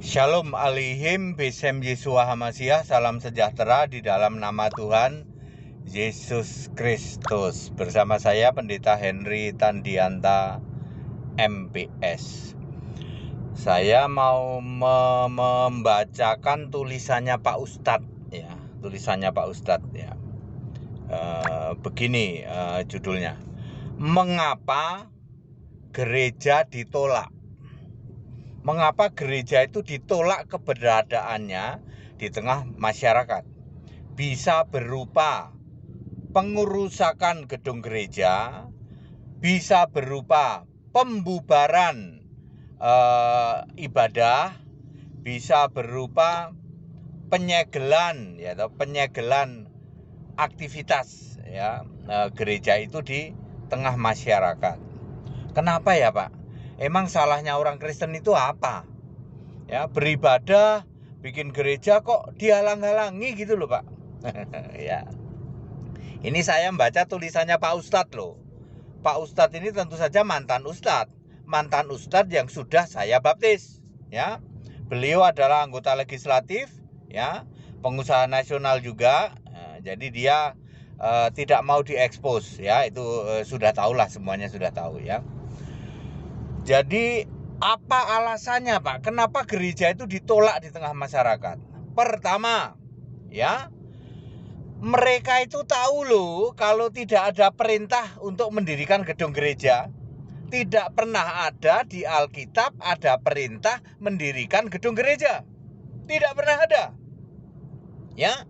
Shalom alaihim, Besem Yeshua Hamasiah, salam sejahtera di dalam nama Tuhan Yesus Kristus. Bersama saya Pendeta Henry Tandianta, MPS. Saya mau membacakan tulisannya Pak Ustadz, ya. Tulisannya Pak Ustadz, ya. Begini judulnya: Mengapa gereja ditolak? Mengapa gereja itu ditolak keberadaannya di tengah masyarakat? Bisa berupa pengerusakan gedung gereja, bisa berupa pembubaran ibadah, bisa berupa penyegelan, ya, atau penyegelan aktivitas, ya, gereja itu di tengah masyarakat. Kenapa ya, Pak? Emang salahnya orang Kristen itu apa? Ya, beribadah, bikin gereja kok dihalang-halangi gitu loh, Pak. Ya. Ini saya membaca tulisannya Pak Ustadz loh. Pak Ustadz ini tentu saja mantan Ustadz. Mantan Ustadz yang sudah saya baptis, ya. Beliau adalah anggota legislatif, ya, pengusaha nasional juga. Jadi dia tidak mau diekspos, ya. Itu sudah tahulah, semuanya sudah tahu, ya. Jadi apa alasannya, Pak? Kenapa gereja itu ditolak di tengah masyarakat? Pertama, ya, mereka itu tahu loh kalau tidak ada perintah untuk mendirikan gedung gereja. Tidak pernah ada di Alkitab ada perintah mendirikan gedung gereja. Tidak pernah ada. Ya.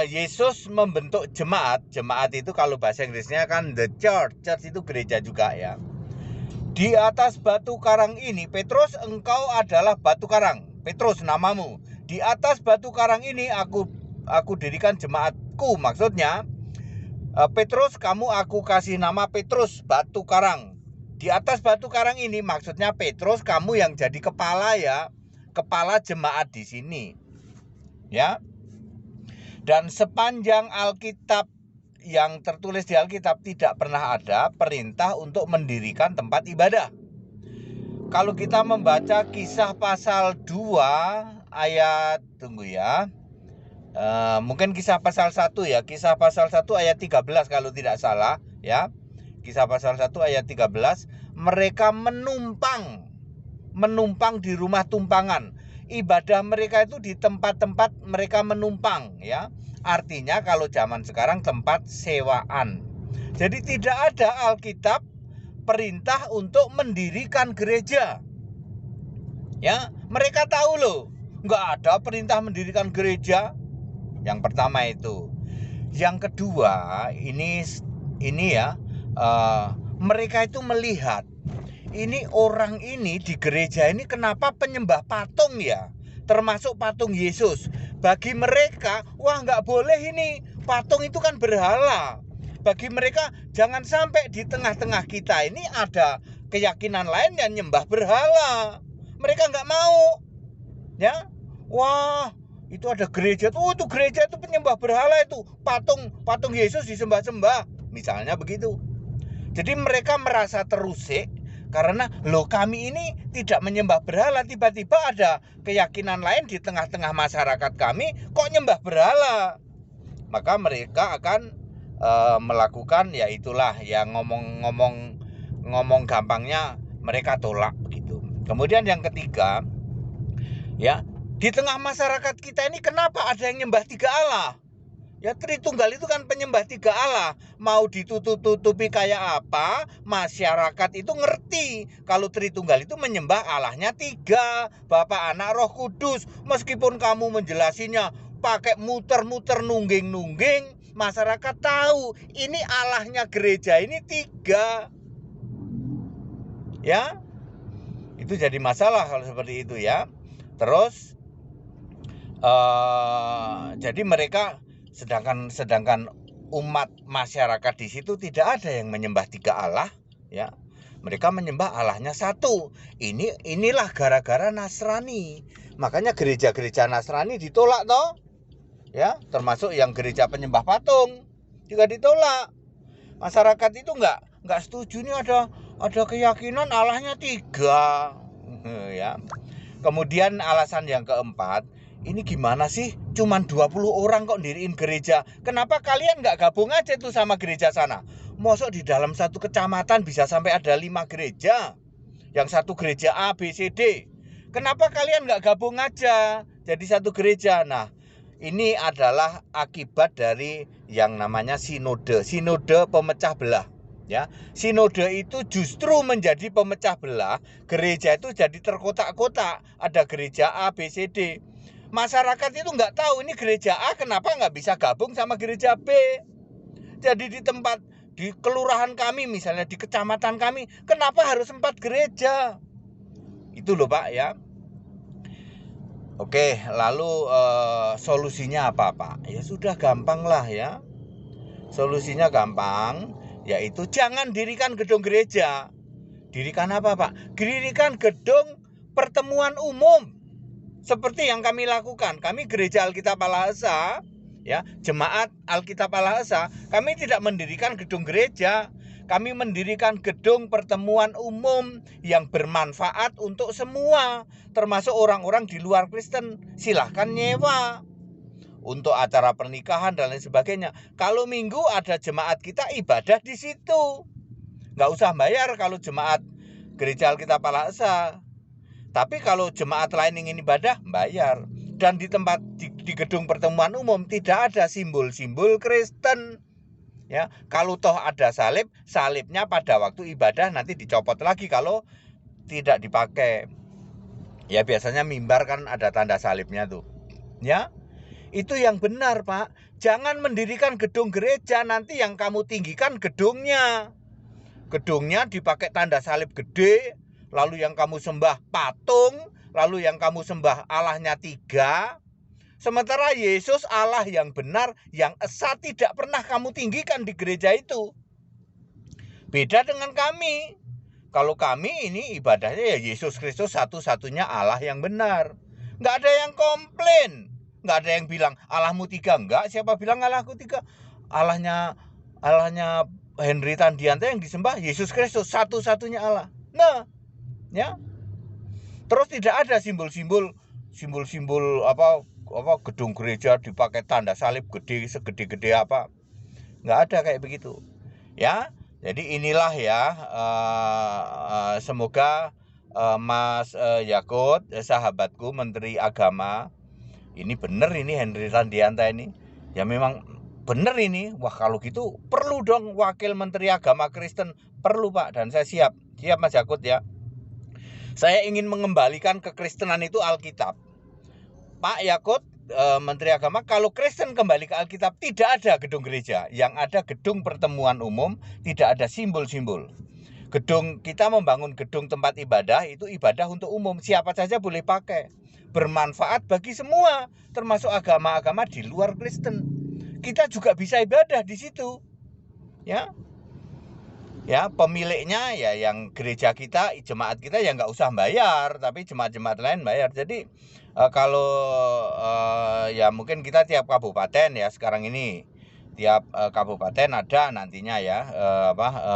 Yesus membentuk jemaat. Jemaat itu kalau bahasa Inggrisnya kan the church. Church itu gereja juga, ya. Di atas batu karang ini, Petrus, engkau adalah batu karang. Petrus namamu. Di atas batu karang ini aku dirikan jemaatku. Maksudnya, Petrus, kamu aku kasih nama Petrus, batu karang. Di atas batu karang ini maksudnya Petrus, kamu yang jadi kepala, ya. Kepala jemaat di sini. Ya. Dan sepanjang Alkitab, yang tertulis di Alkitab, tidak pernah ada perintah untuk mendirikan tempat ibadah. Kalau kita membaca Kisah pasal 2 ayat, mungkin Kisah pasal 1, ya. Kisah pasal 1 ayat 13 kalau tidak salah, ya. Kisah pasal 1 ayat 13, mereka menumpang di rumah tumpangan. Ibadah mereka itu di tempat-tempat mereka menumpang, ya. Artinya kalau zaman sekarang tempat sewaan. Jadi tidak ada Alkitab perintah untuk mendirikan gereja. Ya, mereka tahu loh, nggak ada perintah mendirikan gereja. Yang pertama itu. Yang kedua, ini ya, mereka itu melihat ini orang ini di gereja ini kenapa penyembah patung, ya, termasuk patung Yesus. Bagi mereka, wah, nggak boleh ini, patung itu kan berhala. Bagi mereka, jangan sampai di tengah-tengah kita ini ada keyakinan lain yang nyembah berhala. Mereka nggak mau, ya. Wah, itu ada gereja tuh, itu gereja itu penyembah berhala, itu patung Yesus disembah-sembah, misalnya begitu. Jadi mereka merasa terusik karena loh, kami ini tidak menyembah berhala, tiba-tiba ada keyakinan lain di tengah-tengah masyarakat kami kok nyembah berhala. Maka mereka akan melakukan, ya itulah, ya, ngomong gampangnya mereka tolak begitu. Kemudian yang ketiga, ya, di tengah masyarakat kita ini kenapa ada yang nyembah tiga Allah? Ya, Tritunggal itu kan penyembah tiga Allah. Mau ditutup-tutupi kayak apa, masyarakat itu ngerti kalau Tritunggal itu menyembah Allahnya tiga, Bapa, Anak, Roh Kudus. Meskipun kamu menjelasinya pakai muter-muter, nungging-nungging, masyarakat tahu ini Allahnya gereja ini tiga. Ya, itu jadi masalah kalau seperti itu, ya. Terus jadi mereka, sedangkan umat masyarakat di situ tidak ada yang menyembah tiga Allah, ya. Mereka menyembah Allahnya satu. Inilah gara-gara Nasrani. Makanya gereja-gereja Nasrani ditolak toh. Ya, termasuk yang gereja penyembah patung juga ditolak. Masyarakat itu nggak setuju, ini ada keyakinan Allahnya tiga. Ya. Kemudian alasan yang keempat, ini gimana sih? Cuman 20 orang kok diriin gereja. Kenapa kalian nggak gabung aja tuh sama gereja sana? Mosok di dalam satu kecamatan bisa sampai ada 5 gereja. Yang satu gereja A, B, C, D. Kenapa kalian nggak gabung aja jadi satu gereja? Nah, ini adalah akibat dari yang namanya sinode. Sinode pemecah belah. Ya, sinode itu justru menjadi pemecah belah. Gereja itu jadi terkotak-kotak. Ada gereja A, B, C, D. Masyarakat itu nggak tahu ini gereja A kenapa nggak bisa gabung sama gereja B. Jadi di kelurahan kami misalnya, di kecamatan kami, kenapa harus 4 gereja? Itu loh Pak ya. Oke, lalu solusinya apa Pak? Ya sudah gampang lah ya. Solusinya gampang, yaitu jangan dirikan gedung gereja. Dirikan apa Pak? Dirikan gedung pertemuan umum. Seperti yang kami lakukan. Kami Gereja Alkitab Al-Aqsa, ya, Jemaat Alkitab Al-Aqsa, kami tidak mendirikan gedung gereja. Kami mendirikan gedung pertemuan umum yang bermanfaat untuk semua, termasuk orang-orang di luar Kristen. Silahkan nyewa untuk acara pernikahan dan lain sebagainya. Kalau minggu ada jemaat kita ibadah di situ. Nggak usah bayar kalau jemaat Gereja Alkitab Al-Aqsa. Tapi kalau jemaat lain ingin ibadah, bayar. Dan di gedung pertemuan umum tidak ada simbol-simbol Kristen. Ya, kalau toh ada salib, salibnya pada waktu ibadah nanti dicopot lagi kalau tidak dipakai. Ya biasanya mimbar kan ada tanda salibnya tuh. Ya, itu yang benar Pak. Jangan mendirikan gedung gereja, nanti yang kamu tinggikan gedungnya. Gedungnya dipakai tanda salib gede. Lalu yang kamu sembah patung, lalu yang kamu sembah Allahnya 3. Sementara Yesus Allah yang benar, yang esa tidak pernah kamu tinggikan di gereja itu. Beda dengan kami. Kalau kami ini ibadahnya ya Yesus Kristus satu-satunya Allah yang benar. Nggak ada yang komplain. Nggak ada yang bilang Allahmu 3. Enggak, siapa bilang Allahku 3? Allahnya Henry Tandiante yang disembah Yesus Kristus satu-satunya Allah. Nah, ya. Terus tidak ada simbol-simbol apa gedung gereja dipakai tanda salib gede segede-gede apa. Nggak ada kayak begitu. Ya. Jadi inilah ya semoga Mas Yakut, sahabatku Menteri Agama, ini bener ini Henry Tandianta ini. Ya memang bener ini. Wah, kalau gitu perlu dong Wakil Menteri Agama Kristen. Perlu Pak, dan saya siap. Siap Mas Yakut ya. Saya ingin mengembalikan kekristenan itu Alkitab. Pak Yakut, Menteri Agama, kalau Kristen kembali ke Alkitab, tidak ada gedung gereja. Yang ada gedung pertemuan umum, tidak ada simbol-simbol. Kita membangun gedung tempat ibadah, itu ibadah untuk umum. Siapa saja boleh pakai. Bermanfaat bagi semua, termasuk agama-agama di luar Kristen. Kita juga bisa ibadah di situ. Ya. Ya, pemiliknya ya yang gereja kita, jemaat kita ya nggak usah bayar, tapi jemaat-jemaat lain bayar. Jadi kalau ya mungkin kita tiap kabupaten ya sekarang ini tiap kabupaten ada nantinya ya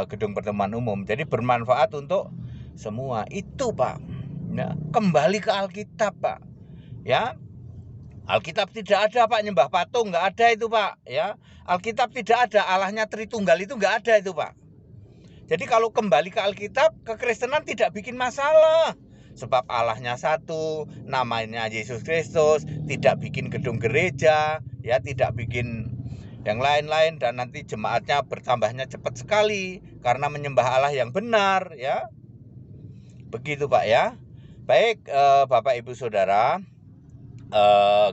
gedung pertemuan umum. Jadi bermanfaat untuk semua itu Pak. Ya, kembali ke Alkitab Pak. Ya, Alkitab tidak ada Pak nyembah patung, nggak ada itu Pak. Ya, Alkitab tidak ada Allahnya Tritunggal itu nggak ada itu Pak. Jadi kalau kembali ke Alkitab, kekristenan tidak bikin masalah. Sebab Allahnya satu, namanya Yesus Kristus, tidak bikin gedung gereja, ya tidak bikin yang lain-lain, dan nanti jemaatnya bertambahnya cepat sekali karena menyembah Allah yang benar, ya. Begitu Pak ya. Baik Bapak Ibu Saudara,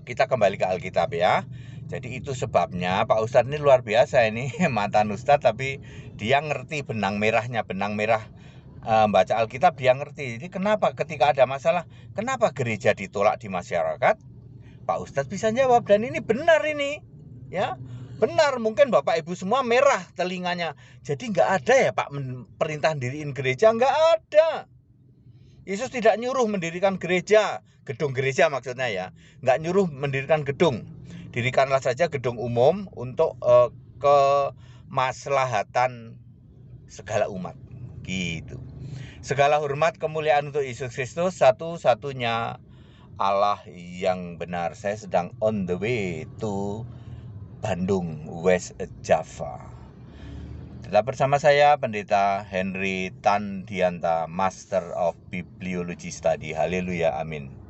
kita kembali ke Alkitab ya. Jadi itu sebabnya Pak Ustadz ini luar biasa ini, mantan Ustadz tapi dia ngerti benang merah baca Alkitab, dia ngerti. Jadi kenapa ketika ada masalah, kenapa gereja ditolak di masyarakat, Pak Ustadz bisa jawab, dan ini benar ini, ya benar. Mungkin Bapak Ibu semua merah telinganya. Jadi nggak ada ya Pak perintah diriin gereja, nggak ada. Yesus tidak nyuruh mendirikan gereja, gedung gereja maksudnya ya, nggak nyuruh mendirikan gedung. Dirikanlah saja gedung umum untuk kemaslahatan segala umat gitu. Segala hormat kemuliaan untuk Yesus Kristus, satu-satunya Allah yang benar. Saya sedang on the way to Bandung, West Java. Tetap bersama saya, Pendeta Henry Tandianta, Master of Bibliology Study. Haleluya, amin.